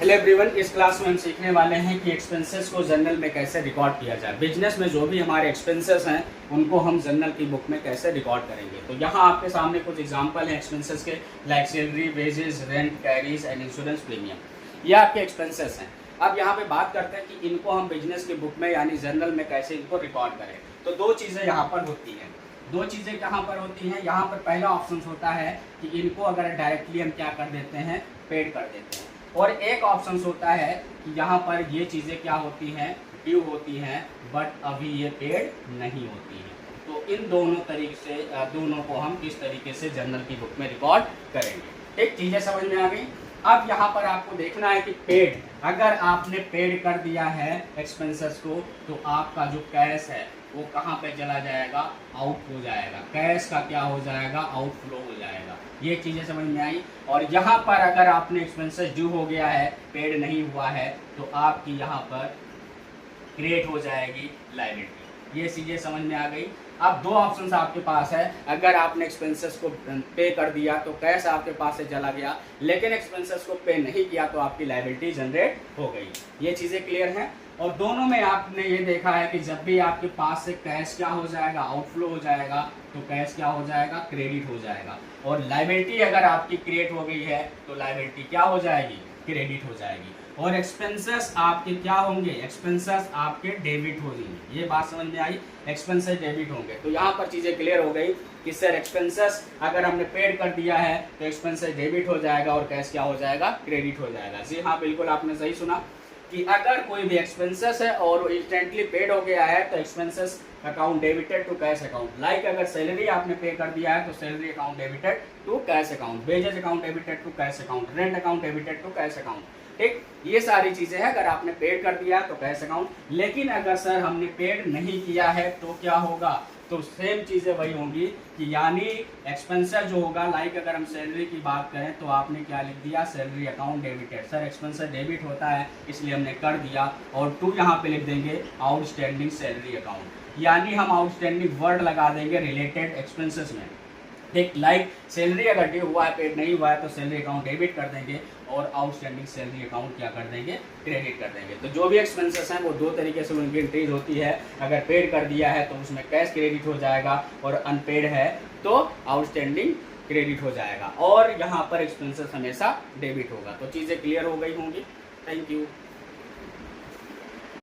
Hello everyone, इस class में हम सीखने वाले हैं कि एक्सपेंसेस को जर्नल में कैसे रिकॉर्ड किया जाए। बिजनेस में जो भी हमारे एक्सपेंसेस हैं उनको हम जर्नल की बुक में कैसे रिकॉर्ड करेंगे। तो यहाँ आपके सामने कुछ एग्जांपल हैं एक्सपेंसेस के, like salary, wages, rent, carries and insurance premium. ये आपके एक्सपेंसेस हैं। अब यहाँ पे बात करते हैं कि इनको हम बिजनेस की बुक में यानी जर्नल में कैसे इनको रिकॉर्ड करें। तो दो चीज़ें यहाँ पर होती हैं। दो चीज़ें कहाँ पर होती हैं, यहाँ पर पहला ऑप्शन होता है कि इनको अगर डायरेक्टली हम क्या कर देते हैं, पेड कर देते हैं। और एक ऑप्शन होता है कि यहाँ पर ये चीज़ें क्या होती हैं, ड्यू होती हैं, बट अभी ये पेड नहीं होती हैं। तो इन दोनों तरीके से दोनों को हम किस तरीके से जर्नल की बुक में रिकॉर्ड करेंगे। एक चीज़ें समझ में आ गई। अब यहाँ पर आपको देखना है कि पेड, अगर आपने पेड कर दिया है एक्सपेंसेस को तो आपका जो कैश है वो कहाँ पे चला जाएगा, आउट हो जाएगा। कैश का क्या हो जाएगा, आउटफ्लो हो जाएगा। ये चीज़ें समझ में आई। और यहाँ पर अगर आपने एक्सपेंसेस ड्यू हो गया है, पेड नहीं हुआ है, तो आपकी यहाँ पर क्रिएट हो जाएगी लायबिलिटी। ये चीज़ें समझ में आ गई। अब दो ऑप्शंस आपके पास है। अगर आपने एक्सपेंसेस को पे कर दिया तो कैश आपके पास से चला गया, लेकिन एक्सपेंसेस को पे नहीं किया तो आपकी लायबिलिटी जनरेट हो गई। ये चीज़ें क्लियर हैं। और दोनों में आपने ये देखा है कि जब भी आपके पास से कैश क्या हो जाएगा, आउटफ्लो हो जाएगा, तो कैश क्या हो जाएगा, क्रेडिट हो जाएगा। और लायबिलिटी अगर आपकी क्रिएट हो गई है तो लायबिलिटी क्या हो जाएगी, क्रेडिट हो जाएगी। और एक्सपेंसेस आपके क्या होंगे, एक्सपेंसेस आपके डेबिट हो जाएंगे। ये बात समझ में आई, एक्सपेंसेस डेबिट होंगे। तो यहाँ पर चीज़ें क्लियर हो गई कि सर एक्सपेंसेस अगर हमने पेड कर दिया है तो एक्सपेंसेस डेबिट हो जाएगा और कैश क्या हो जाएगा, क्रेडिट हो जाएगा। जी हाँ, बिल्कुल आपने सही सुना कि अगर कोई भी एक्सपेंसेस है और इंस्टेंटली पेड हो गया है तो expenses account debited to cash account. Like अगर सैलरी आपने पे कर दिया है तो salary account debited to cash account, wages account debited to cash account, rent account debited to cash account. ठीक, ये सारी चीजें हैं। अगर आपने पेड कर दिया तो कैश अकाउंट। लेकिन अगर सर हमने पेड नहीं किया है तो क्या होगा, तो सेम चीज़ें वही होंगी कि यानी एक्सपेंसर जो होगा, लाइक अगर हम सैलरी की बात करें तो आपने क्या लिख दिया, salary account debited. Sir एक्सपेंसर debit होता है इसलिए हमने कर दिया, और टू यहाँ पे लिख देंगे आउटस्टैंडिंग सैलरी अकाउंट। यानी हम आउटस्टैंडिंग वर्ड लगा देंगे रिलेटेड एक्सपेंसेस में। ठीक, लाइक सैलरी अगर ड्यू हुआ है, पेड नहीं हुआ है, तो सैलरी अकाउंट डेबिट कर देंगे और आउटस्टैंडिंग सैलरी अकाउंट क्या कर देंगे, क्रेडिट कर देंगे। तो जो भी एक्सपेंसेस हैं वो दो तरीके से उनकी एंट्रीज होती है। अगर पेड कर दिया है तो उसमें कैश क्रेडिट हो जाएगा, और अनपेड है तो आउटस्टैंडिंग क्रेडिट हो जाएगा, और यहाँ पर एक्सपेंसेस हमेशा डेबिट होगा। तो चीज़ें क्लियर हो गई होंगी। Thank you.